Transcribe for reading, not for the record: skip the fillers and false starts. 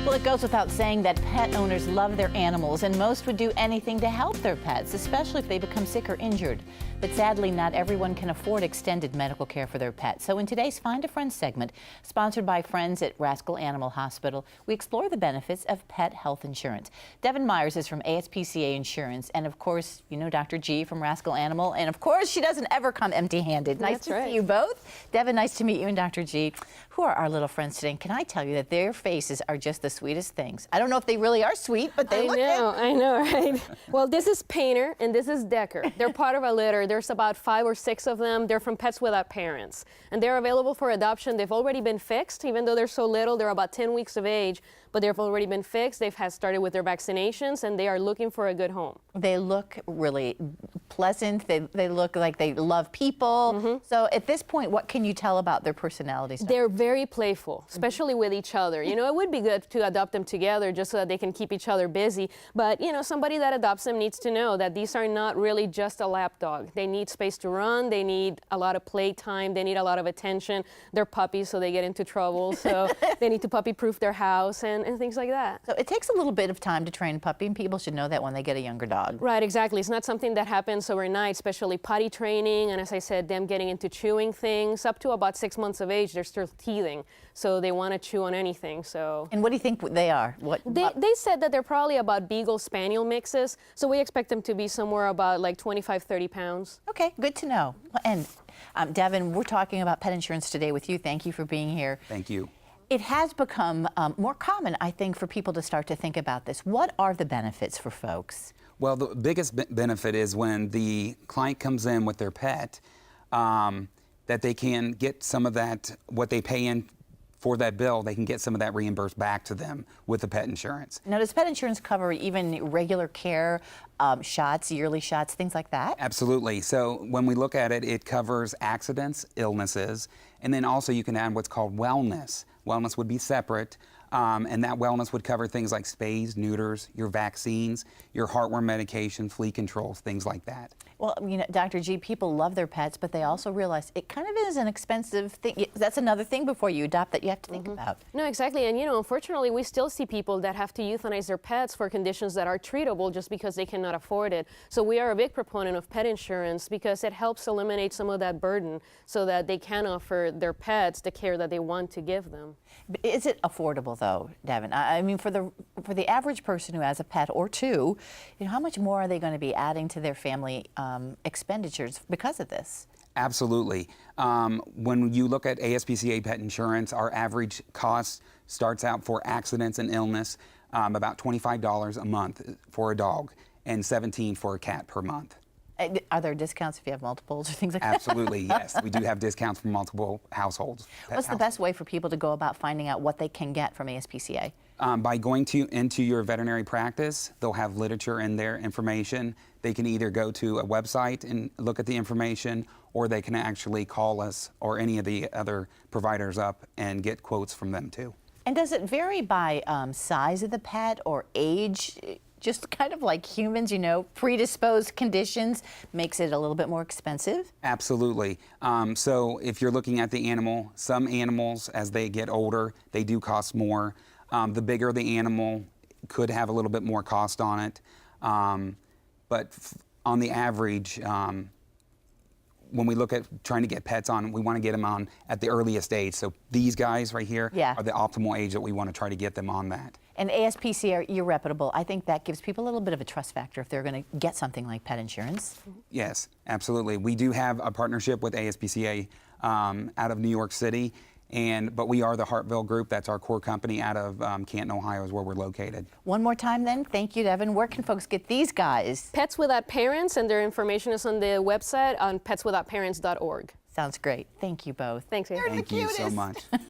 Well, it goes without saying that pet owners love their animals, and most would do anything to help their pets, especially if they become sick or injured. But sadly, not everyone can afford extended medical care for their pets. So in today's Find a Friend segment, sponsored by friends at Rascal Animal Hospital, we explore the benefits of pet health insurance. Devin Myers is from ASPCA Insurance, and of course, you know Dr. G from Rascal Animal, and of course, she doesn't ever come empty-handed. Nice to see you both. Devin, nice to meet you, and Dr. G, who are our little friends today. And can I tell you that their faces are just the sweetest things. I don't know if they really are sweet, but they look it. I know, right? Well, this is Painter, and this is Decker. They're part of a litter. There's about 5 or 6 of them. They're from Pets Without Parents, and they're available for adoption. They've already been fixed, even though they're so little. They're about 10 weeks of age, but they've already been fixed. They've started with their vaccinations, and they are looking for a good home. They look really pleasant. They look like they love people. So at this point, what can you tell about their personalities? They're very playful, especially with each other. You know, it would be good to adopt them together just so that they can keep each other busy. But, you know, somebody that adopts them needs to know that these are not really just a lap dog. They need space to run. They need a lot of playtime. They need a lot of attention. They're puppies, so they get into trouble. So they need to puppy-proof their house and things like that. So it takes a little bit of time to train a puppy, and people should know that when they get a younger dog. Right, exactly. It's not something that happens overnight, especially potty training, and as I said, them getting into chewing things. Up to about 6 months of age, they're still teething, so they want to chew on anything. So. And what do you think they are? They said that they're probably about Beagle Spaniel mixes, so we expect them to be somewhere about like 25, 30 pounds. Okay, good to know. And Devin, we're talking about pet insurance today with you. Thank you for being here. Thank you. It has become more common, I think, for people to start to think about this. What are the benefits for folks? Well, the biggest benefit is when the client comes in with their pet, that they can get some of that, what they pay in for that bill, they can get some of that reimbursed back to them with the pet insurance. Now, does pet insurance cover even regular care, shots, yearly shots, things like that? Absolutely. So when we look at it, it covers accidents, illnesses, and then also you can add what's called wellness. Wellness would be separate, and that wellness would cover things like spays, neuters, your vaccines, your heartworm medication, flea controls, things like that. Well, you know, Dr. G, people love their pets, but they also realize it kind of is an expensive thing. That's another thing before you adopt that you have to think about. No, exactly. And, you know, unfortunately, we still see people that have to euthanize their pets for conditions that are treatable just because they cannot afford it. So we are a big proponent of pet insurance because it helps eliminate some of that burden so that they can offer their pets the care that they want to give them. Is it affordable, though, Devin? I mean, for the average person who has a pet or two, you know, how much more are they going to be adding to their family expenditures because of this? Absolutely. When you look at ASPCA pet insurance, our average cost starts out for accidents and illness about $25 a month for a dog and $17 for a cat per month. Are there discounts if you have multiples or things like that? Absolutely, yes. We do have discounts for multiple households. What's the best way for people to go about finding out what they can get from ASPCA? By going into your veterinary practice, they'll have literature in there, information. They can either go to a website and look at the information, or they can actually call us or any of the other providers up and get quotes from them too. And does it vary by size of the pet or age? Just kind of like humans, you know, predisposed conditions makes it a little bit more expensive? Absolutely. So if you're looking at the animal, some animals, as they get older, they do cost more. The bigger the animal could have a little bit more cost on it. But on the average, when we look at trying to get pets on, we want to get them on at the earliest age. So these guys right here are the optimal age that we want to try to get them on that. And ASPCA, you're reputable. I think that gives people a little bit of a trust factor if they're going to get something like pet insurance. Yes, absolutely. We do have a partnership with ASPCA out of New York City, but we are the Hartville Group. That's our core company out of Canton, Ohio is where we're located. One more time then. Thank you, Devin. Where can folks get these guys? Pets Without Parents, and their information is on the website on petswithoutparents.org. Sounds great. Thank you both. Thanks, Thank you so much.